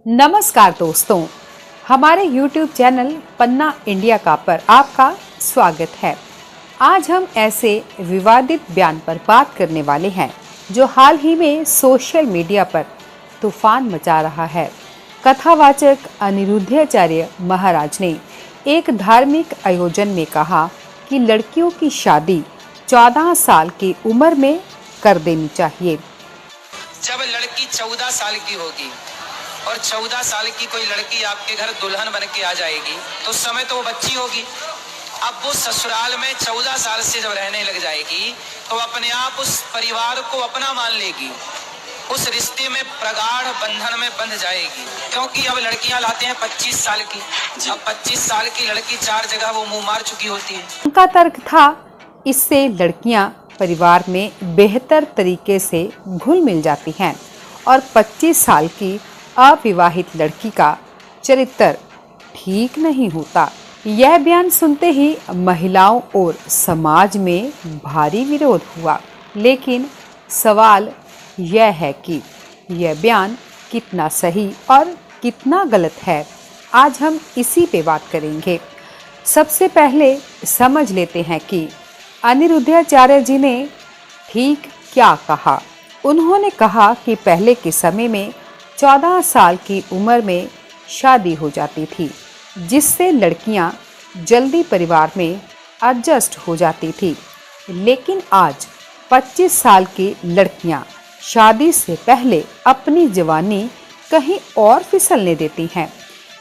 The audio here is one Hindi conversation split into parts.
नमस्कार दोस्तों, हमारे YouTube चैनल पन्ना इंडिया का पर आपका स्वागत है। आज हम ऐसे विवादित बयान पर बात करने वाले हैं जो हाल ही में सोशल मीडिया पर तूफान मचा रहा है। कथावाचक अनिरुद्धाचार्य महाराज ने एक धार्मिक आयोजन में कहा कि लड़कियों की शादी 14 साल की उम्र में कर देनी चाहिए। जब लड़की 14 साल की होगी और 14 साल की कोई लड़की आपके घर दुल्हन बन के आ जाएगी तो उस समय तो वो बच्ची होगी। अब वो ससुराल में 14 साल से जब रहने लग जाएगी तो अपने आप उस परिवार को अपना मान लेगी, उस रिश्ते में प्रगाढ़ बंधन में बंध जाएगी। क्योंकि अब लड़कियां लाते हैं 25 साल की, अब 25 साल की लड़की 4 जगह वो मुंह मार चुकी होती है। उनका तर्क था, इससे लड़कियां परिवार में बेहतर तरीके से घुल मिल जाती हैं और 25 साल की अविवाहित लड़की का चरित्र ठीक नहीं होता। यह बयान सुनते ही महिलाओं और समाज में भारी विरोध हुआ। लेकिन सवाल यह है कि यह बयान कितना सही और कितना गलत है। आज हम इसी पे बात करेंगे। सबसे पहले समझ लेते हैं कि अनिरुद्धाचार्य जी ने ठीक क्या कहा। उन्होंने कहा कि पहले के समय में 14 साल की उम्र में शादी हो जाती थी, जिससे लड़कियां जल्दी परिवार में एडजस्ट हो जाती थी। लेकिन आज 25 साल की लड़कियां शादी से पहले अपनी जवानी कहीं और फिसलने देती हैं।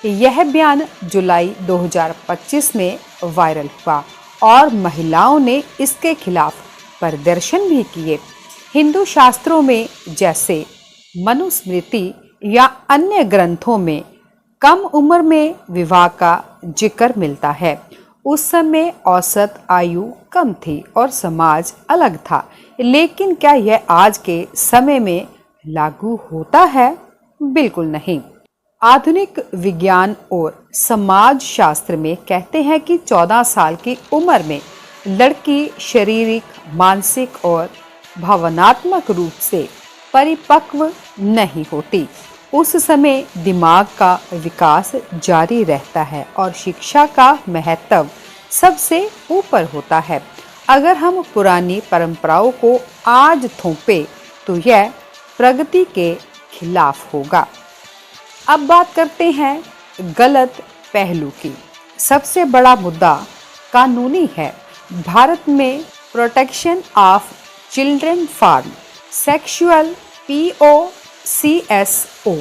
यह बयान जुलाई 2025 में वायरल हुआ और महिलाओं ने इसके खिलाफ प्रदर्शन भी किए। हिंदू शास्त्रों में जैसे मनुस्मृति या अन्य ग्रंथों में कम उम्र में विवाह का जिक्र मिलता है। उस समय औसत आयु कम थी और समाज अलग था। लेकिन क्या यह आज के समय में लागू होता है? बिल्कुल नहीं। आधुनिक विज्ञान और समाज शास्त्र में कहते हैं कि 14 साल की उम्र में लड़की शारीरिक, मानसिक और भावनात्मक रूप से परिपक्व नहीं होती। उस समय दिमाग का विकास जारी रहता है और शिक्षा का महत्व सबसे ऊपर होता है। अगर हम पुरानी परंपराओं को आज थोपे तो यह प्रगति के खिलाफ होगा। अब बात करते हैं गलत पहलू की। सबसे बड़ा मुद्दा कानूनी है। भारत में protection of children for sexual POCSO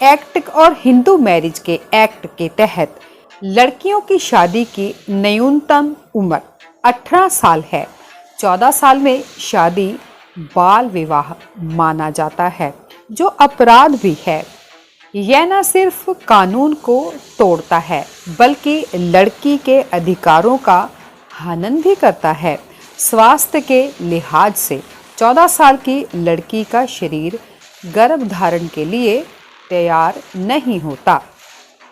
act और हिंदू मैरिज के एक्ट के तहत लड़कियों की शादी की न्यूनतम उम्र 18 साल है। 14 साल में शादी बाल विवाह माना जाता है, जो अपराध भी है। यह न सिर्फ कानून को तोड़ता है बल्कि लड़की के अधिकारों का हनन भी करता है। स्वास्थ्य के लिहाज से 14 साल की लड़की का शरीर गर्भधारण के लिए तैयार नहीं होता।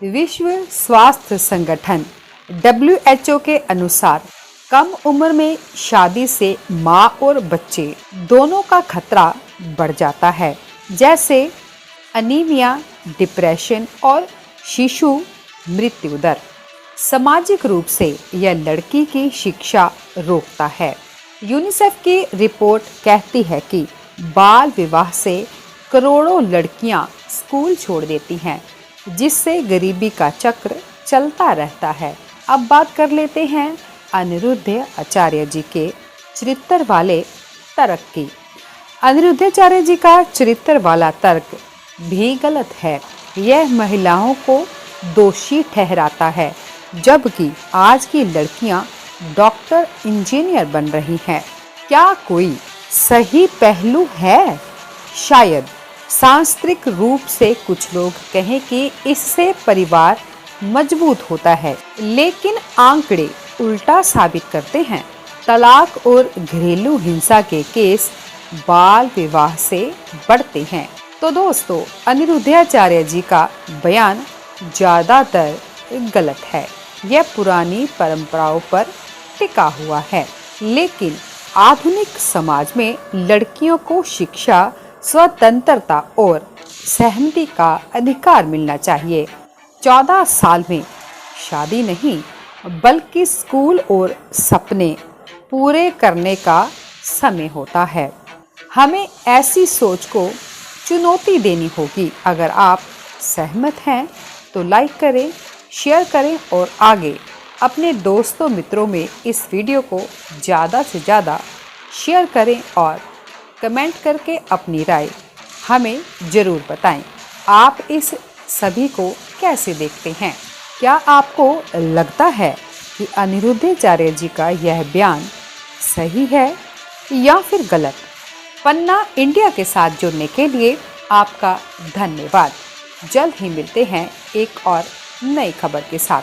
विश्व स्वास्थ्य संगठन WHO के अनुसार कम उम्र में शादी से माँ और बच्चे दोनों का खतरा बढ़ जाता है, जैसे अनीमिया, डिप्रेशन और शिशु मृत्यु दर। सामाजिक रूप से यह लड़की की शिक्षा रोकता है। यूनिसेफ की रिपोर्ट कहती है कि बाल विवाह से करोड़ों लड़कियां स्कूल छोड़ देती हैं, जिससे गरीबी का चक्र चलता रहता है। अब बात कर लेते हैं अनिरुद्धाचार्य जी के चरित्र वाले तर्क की। अनिरुद्धाचार्य जी का चरित्र वाला तर्क भी गलत है। यह महिलाओं को दोषी ठहराता है, जबकि आज की लड़कियां डॉक्टर, इंजीनियर बन रही हैं। क्या कोई सही पहलू है? शायद सांस्कृतिक रूप से कुछ लोग कहें कि इससे परिवार मजबूत होता है, लेकिन आंकड़े उल्टा साबित करते हैं। तलाक और घरेलू हिंसा के केस बाल विवाह से बढ़ते हैं। तो दोस्तों, अनिरुद्धाचार्य जी का बयान ज़्यादातर गलत है। यह पुरानी परंपराओं पर टिका हुआ है, लेकिन आधुनिक समाज में लड़कियों को शिक्षा, स्वतंत्रता और सहमति का अधिकार मिलना चाहिए। 14 साल में शादी नहीं, बल्कि स्कूल और सपने पूरे करने का समय होता है। हमें ऐसी सोच को चुनौती देनी होगी। अगर आप सहमत हैं तो लाइक करें, शेयर करें और आगे अपने दोस्तों मित्रों में इस वीडियो को ज़्यादा से ज़्यादा शेयर करें और कमेंट करके अपनी राय हमें ज़रूर बताएं। आप इस सभी को कैसे देखते हैं? क्या आपको लगता है कि अनिरुद्धाचार्य जी का यह बयान सही है या फिर गलत? पन्ना इंडिया के साथ जुड़ने के लिए आपका धन्यवाद। जल्द ही मिलते हैं एक और नई खबर के साथ।